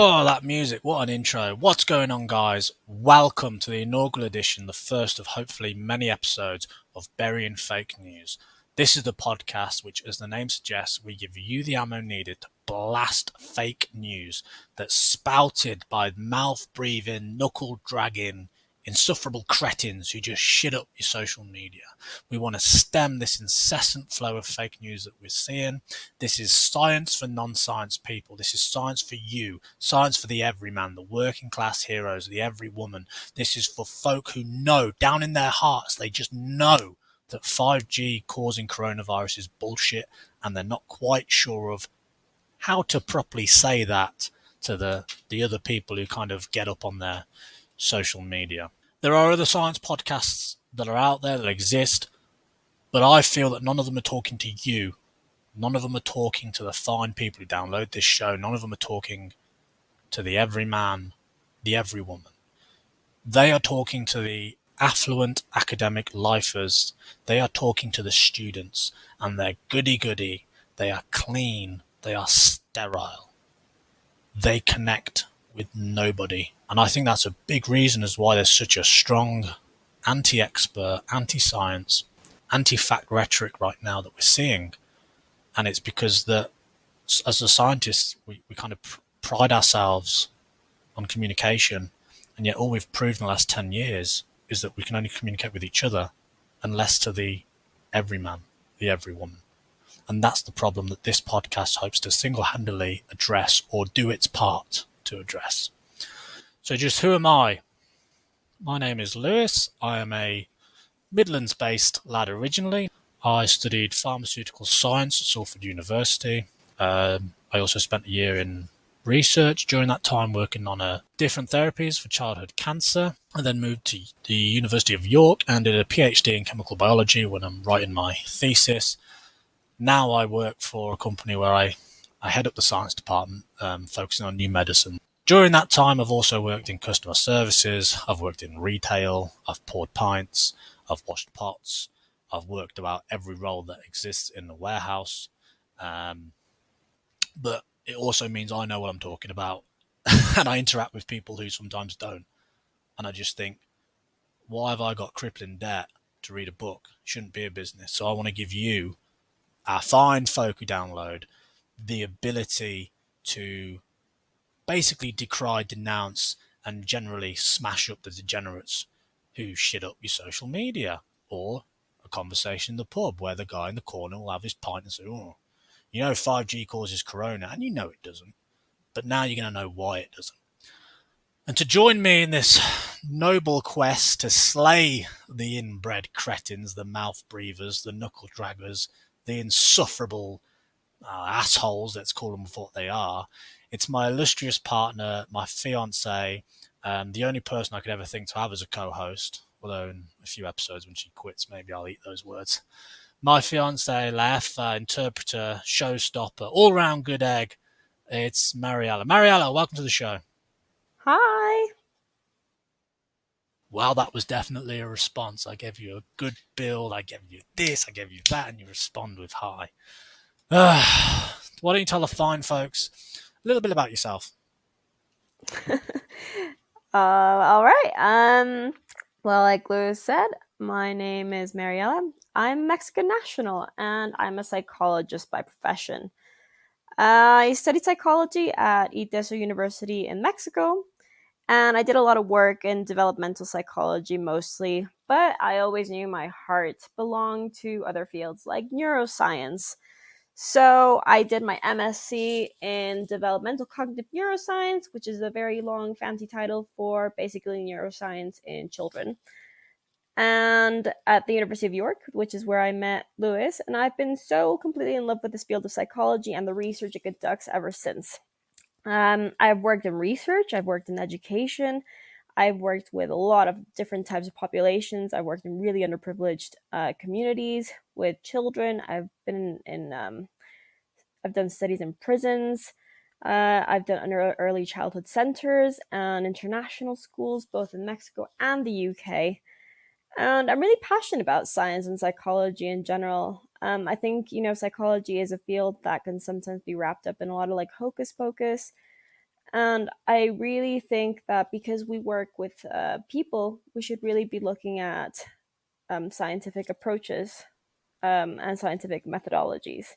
Oh, that music. What an intro. What's going on, guys? Welcome to the inaugural edition, the first of hopefully many episodes of Burying Fake News. This is the podcast which, as the name suggests, we give you the ammo needed to blast fake news that's spouted by mouth-breathing, knuckle-dragging, insufferable cretins who just shit up your social media. We want to stem this incessant flow of fake news that we're seeing. This is science for non-science people. This is science for you, science for the everyman, the working class heroes, the every woman. This is for folk who know, down in their hearts, they just know that 5G causing coronavirus is bullshit, and they're not quite sure of how to properly say that to the other people who kind of get up on their social media. There are other science podcasts that are out there that exist, but I feel that none of them are talking to you. None of them are talking to the fine people who download this show. None of them are talking to the everyman, the everywoman. They are talking to the affluent academic lifers. They are talking to the students, and they're goody-goody. They are clean. They are sterile. They connect with nobody. And I think that's a big reason as why there's such a strong anti-expert, anti-science, anti-fact rhetoric right now that we're seeing. And it's because that as a scientist, we kind of pride ourselves on communication, and yet all we've proved in the last 10 years is that we can only communicate with each other and less to the everyman, the everywoman. And that's the problem that this podcast hopes to single-handedly address, or do its part to address. So just who am I? My name is Lewis. I am a Midlands-based lad originally. I studied pharmaceutical science at Salford University. I also spent a year in research during that time working on different therapies for childhood cancer. I then moved to the University of York and did a PhD in chemical biology when I'm writing my thesis. Now I work for a company where I head up the science department, focusing on new medicine. During that time, I've also worked in customer services. I've worked in retail. I've poured pints. I've washed pots. I've worked about every role that exists in the warehouse. But it also means I know what I'm talking about. And I interact with people who sometimes don't. And I just think, why have I got crippling debt to read a book? It shouldn't be a business. So I want to give you, our fine folk who download, the ability to basically decry, denounce, and generally smash up the degenerates who shit up your social media, or a conversation in the pub where the guy in the corner will have his pint and say, oh, you know 5G causes corona, and you know it doesn't, but now you're going to know why it doesn't. And to join me in this noble quest to slay the inbred cretins, the mouth breathers, the knuckle draggers, the insufferable assholes, let's call them for what they are, it's my illustrious partner, my fiancée, the only person I could ever think to have as a co-host, although in a few episodes when she quits, maybe I'll eat those words. My fiancée, Lef, interpreter, showstopper, all-round good egg, it's Mariella. Mariella, welcome to the show. Hi. Well, that was definitely a response. I gave you a good build, I gave you this, I gave you that, and you respond with hi. Why don't you tell the fine folks a little bit about yourself? All right. Well, like Lewis said, my name is Mariela. I'm Mexican national, and I'm a psychologist by profession. I studied psychology at ITESO University in Mexico, and I did a lot of work in developmental psychology mostly, but I always knew my heart belonged to other fields like neuroscience. So I did my MSc in developmental cognitive neuroscience, which is a very long fancy title for basically neuroscience in children. And at the University of York, which is where I met Lewis, and I've been so completely in love with this field of psychology and the research it conducts ever since. I've worked in research, I've worked in education, I've worked with a lot of different types of populations. I've worked in really underprivileged communities with children. I've done studies in prisons. I've done under early childhood centers and international schools, both in Mexico and the UK. And I'm really passionate about science and psychology in general. I think, psychology is a field that can sometimes be wrapped up in a lot of like hocus pocus. And I really think that because we work with people, we should really be looking at scientific approaches and scientific methodologies.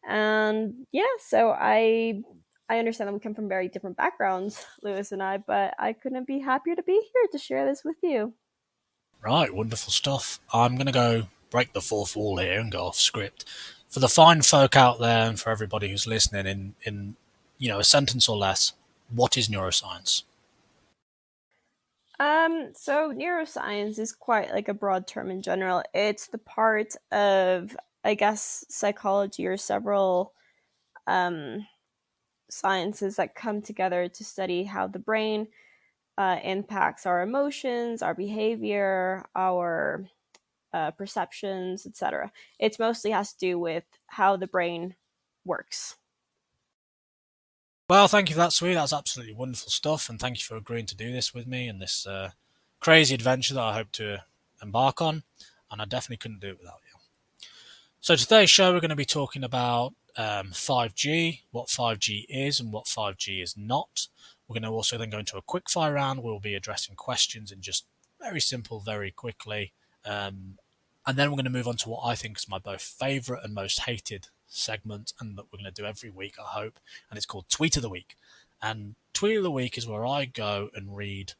And yeah, so I understand that we come from very different backgrounds, Lewis and I, but I couldn't be happier to be here to share this with you. Right, wonderful stuff. I'm going to go break the fourth wall here and go off script. For the fine folk out there and for everybody who's listening, in a sentence or less, what is neuroscience? So neuroscience is quite like a broad term in general. It's the part of, I guess, psychology or several um, sciences that come together to study how the brain impacts our emotions, our behavior, our perceptions, etc. It's mostly has to do with how the brain works. Well, thank you for that, sweet. That's absolutely wonderful stuff, and thank you for agreeing to do this with me in this crazy adventure that I hope to embark on. And I definitely couldn't do it without you. So today's show, we're going to be talking about 5G, what 5G is and what 5G is not. We're going to also then go into a quick fire round. We'll be addressing questions in just very simple, very quickly. And then we're going to move on to what I think is my both favourite and most hated segment, and that we're going to do every week, I hope. And it's called Tweet of the Week. And Tweet of the Week is where I go and read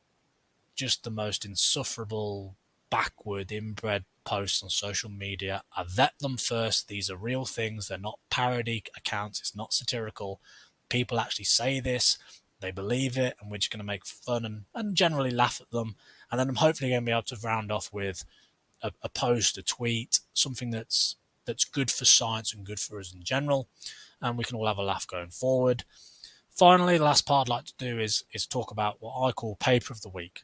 just the most insufferable, backward, inbred posts on social media. I vet them first. These are real things. They're not parody accounts. It's not satirical. People actually say this. They believe it, and we're just going to make fun and generally laugh at them. And then I'm hopefully going to be able to round off with a post, a tweet, something that's good for science and good for us in general, and we can all have a laugh going forward. Finally, the last part I'd like to do is talk about what I call paper of the week.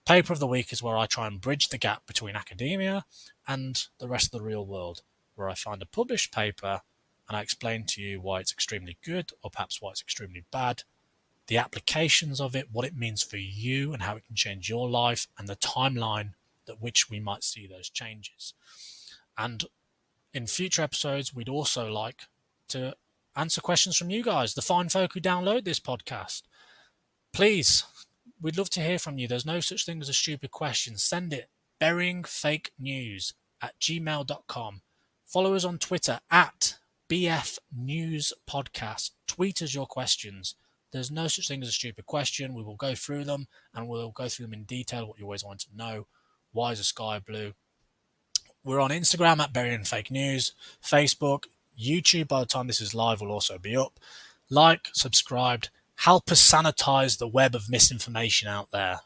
Paper of the week is where I try and bridge the gap between academia and the rest of the real world, where I find a published paper and I explain to you why it's extremely good or perhaps why it's extremely bad, the applications of it, what it means for you and how it can change your life, and the timeline at which we might see those changes. And in future episodes, we'd also like to answer questions from you guys, the fine folk who download this podcast. Please, we'd love to hear from you. There's no such thing as a stupid question. Send it. buryingfakenews@gmail.com. Follow us on Twitter at BF News Podcast. Tweet us your questions. There's no such thing as a stupid question. We will go through them, and we'll go through them in detail, what you always want to know. Why is the sky blue? We're on Instagram at Burying Fake News, Facebook, YouTube. By the time this is live, will also be up. Like, subscribed, help us sanitize the web of misinformation out there.